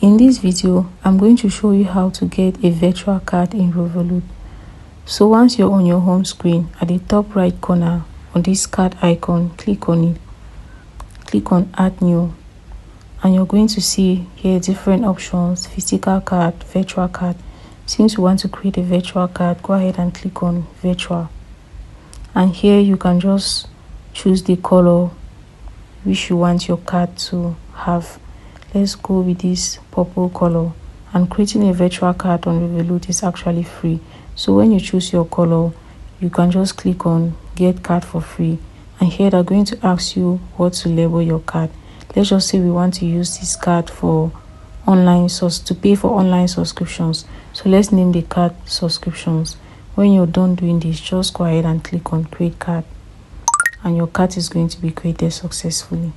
In this video, I'm going to show you how to get a virtual card in Revolut. So once you're on your home screen, at the top right corner on this card icon, click on it. Click on Add New, and you're going to see here different options: physical card, virtual card. Since you want to create a virtual card, go ahead and click on Virtual. And here you can just choose the color which you want your card to have. Let's go with this purple color. And creating a virtual card on Revolut is actually free. So when you choose your color, you can just click on Get Card for Free. And here they're going to ask you what to label your card. Let's just say we want to use this card for to pay for online subscriptions. So let's name the card Subscriptions. When you're done doing this, just go ahead and click on Create Card, and your card is going to be created successfully.